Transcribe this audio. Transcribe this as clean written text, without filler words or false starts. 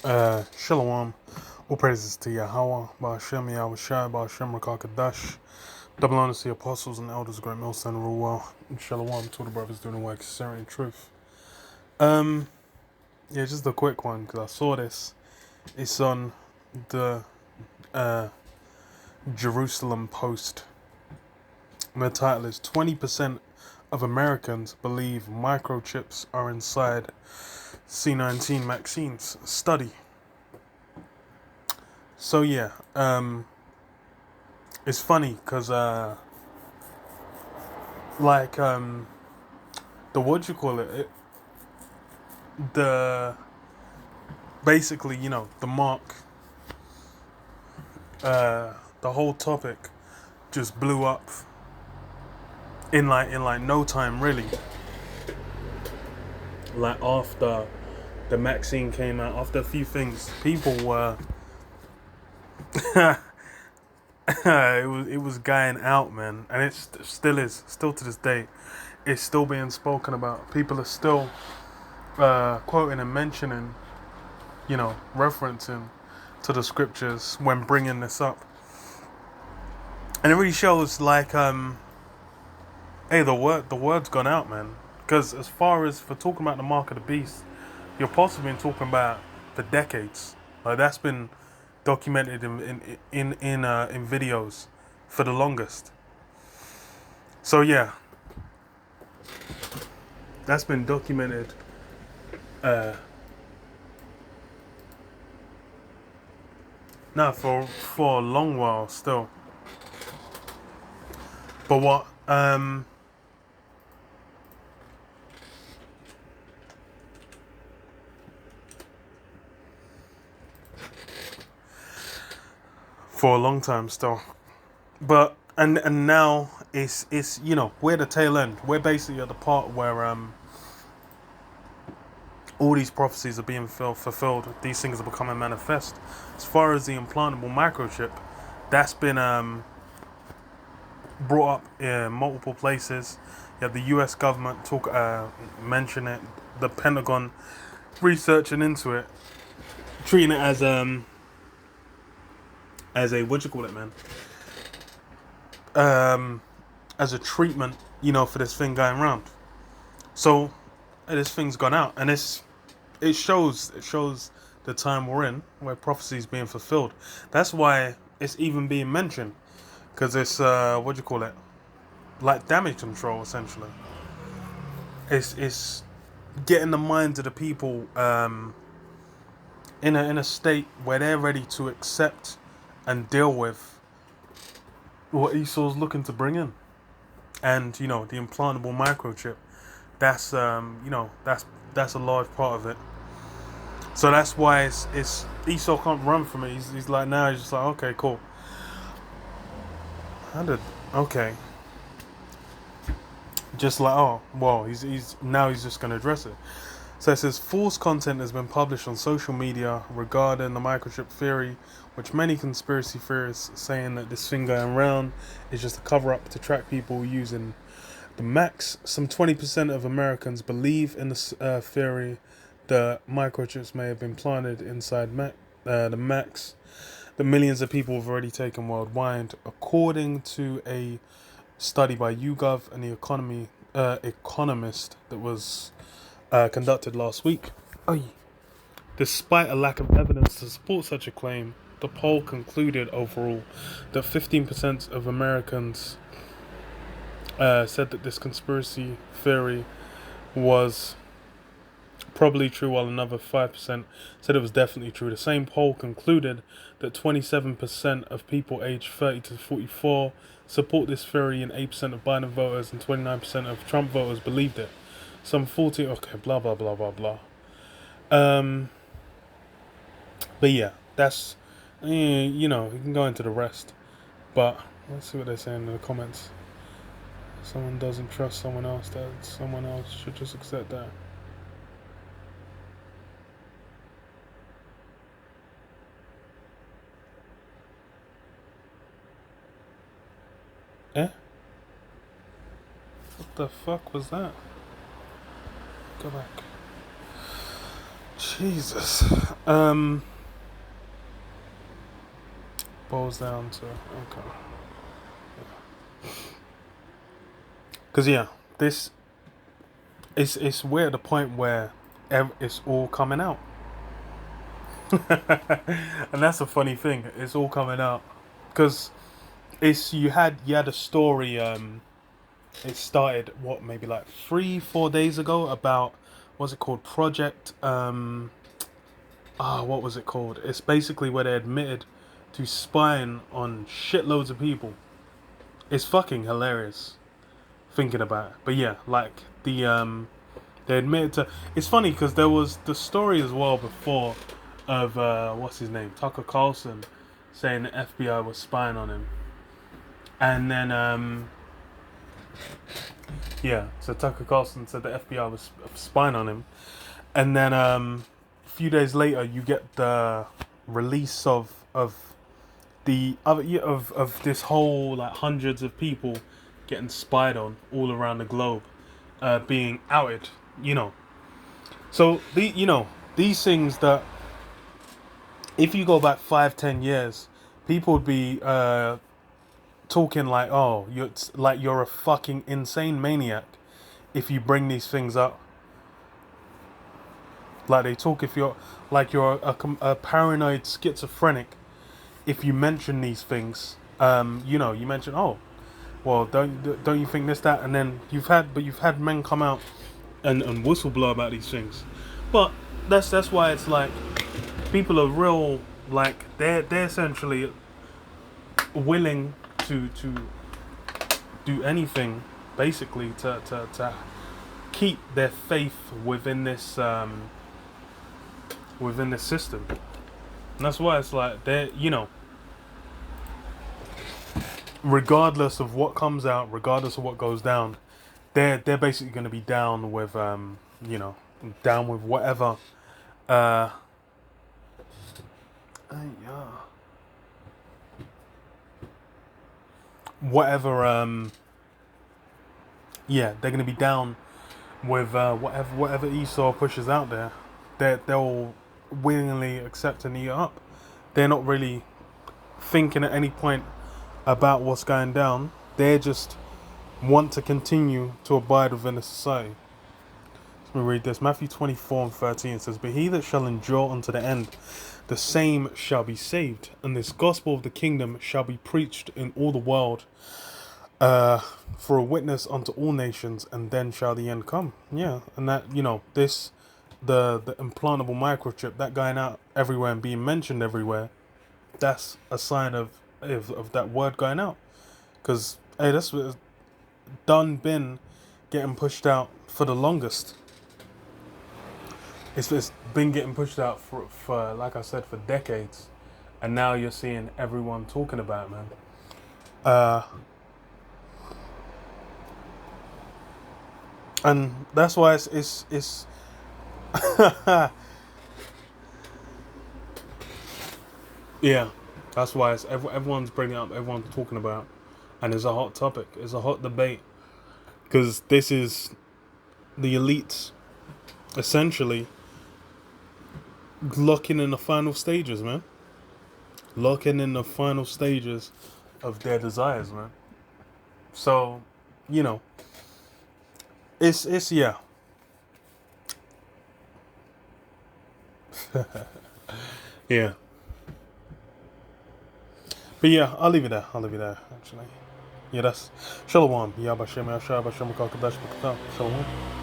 Shalom. All praises to Yahweh, Ba'ashem Yahushai, Ba'ashem Rakakadash. Double honors to the apostles and elders, great millstone, rule well. And Shalom to all the brothers doing the work, sincerity and truth. Yeah, just a quick one, because I saw this. It's on the Jerusalem Post. And the title is 20% of Americans believe microchips are inside C19 vaccines. Study. So yeah, it's funny because the what you call it, the basically the mark, the whole topic just blew up in like no time really. Like after the vaccine came out, after a few things, people were it was going out, man, and it still is, still to this day. It's still being spoken about. People are still quoting and mentioning, referencing to the scriptures when bringing this up, and it really shows like, hey, the word's gone out, man. Because as far as for talking about the mark of the beast, you're possibly been talking about for decades. Like that's been documented in videos for the longest. So yeah, that's been documented. Now for a long while still. But what for a long time still. But and now it's we're the tail end. We're basically at the part where all these prophecies are being fulfilled. These things are becoming manifest. As far as the implantable microchip, that's been brought up in multiple places. You have the U.S. government mention it, the Pentagon researching into it, treating it as a what you call it, man, as a treatment, for this thing going around. So this thing's gone out, and it shows the time we're in, where prophecy is being fulfilled. That's why it's even being mentioned, because it's what do you call it, like damage control essentially. It's getting the minds of the people in a state where they're ready to accept and deal with what Esau's looking to bring in, and the implantable microchip. That's that's a large part of it. So that's why it's Esau can't run from it. He's like, now he's just like, okay, cool. Okay. Just like, oh well, he's just gonna address it. So it says false content has been published on social media regarding the microchip theory, which many conspiracy theorists saying that this thing going around is just a cover up to track people using the Macs. Some 20% of Americans believe in this theory that microchips may have been planted inside the Macs that millions of people have already taken worldwide, according to a study by YouGov and the Economist that was conducted last week. Despite a lack of evidence to support such a claim, the poll concluded overall that 15% of Americans said that this conspiracy theory was probably true, while another 5% said it was definitely true. The same poll concluded that 27% of people aged 30 to 44 support this theory, and 8% of Biden voters and 29% of Trump voters believed it. Some 40, okay, blah, blah, blah, blah, blah. But yeah, that's, you can go into the rest. But let's see what they're saying in the comments. Someone doesn't trust someone else, that someone else should just accept that. Eh? What the fuck was that? Go back. Jesus. Boils down to okay. Because yeah, this it's we're at the point where it's all coming out, and that's a funny thing. It's all coming out because it's you had a story. It started what maybe like 3-4 days ago about what's it called Project what was it called? It's basically where they admitted to spying on shitloads of people. It's fucking hilarious thinking about it. But yeah, like they admitted to. It's funny because there was the story as well before of what's his name, Tucker Carlson, saying the FBI was spying on him, and then yeah, so Tucker Carlson said the FBI was spying on him, and then a few days later you get the release of the other of this whole like hundreds of people getting spied on all around the globe, being outed. So these things that if you go back 5-10 years, people would be talking like, oh, you're a fucking insane maniac if you bring these things up. Like they talk if you're like you're a paranoid schizophrenic if you mention these things. You mention, oh, well, don't you think this that, and then you've had men come out and whistleblow about these things, but that's why it's like people are real, like they're essentially willing to do anything basically to keep their faith within this system. And that's why it's like they're regardless of what comes out, regardless of what goes down, they're basically going to be down with down with whatever uh yeah, whatever yeah, they're going to be down with whatever Esau pushes out there. They'll willingly accept and eat it up. They're not really thinking at any point about what's going down. They just want to continue to abide within the society. Let me read this. Matthew 24:13 says, "But he that shall endure unto the end, the same shall be saved. And this gospel of the kingdom shall be preached in all the world, for a witness unto all nations, and then shall the end come." Yeah, and that this the implantable microchip that going out everywhere and being mentioned everywhere. That's a sign of that word going out, because hey, that's done been getting pushed out for the longest. It's been getting pushed out for like I said, for decades, and now you're seeing everyone talking about it, man. And that's why it's yeah, that's why everyone's bringing it up, everyone's talking about, and it's a hot topic. It's a hot debate because this is the elites essentially locking in the final stages, man. Locking in the final stages of their desires, man. So, you know, it's yeah. Yeah. But yeah, I'll leave it there. Actually. Yeah, that's Shalom. Yabashem Yashar Bashem Kakadash Shalom.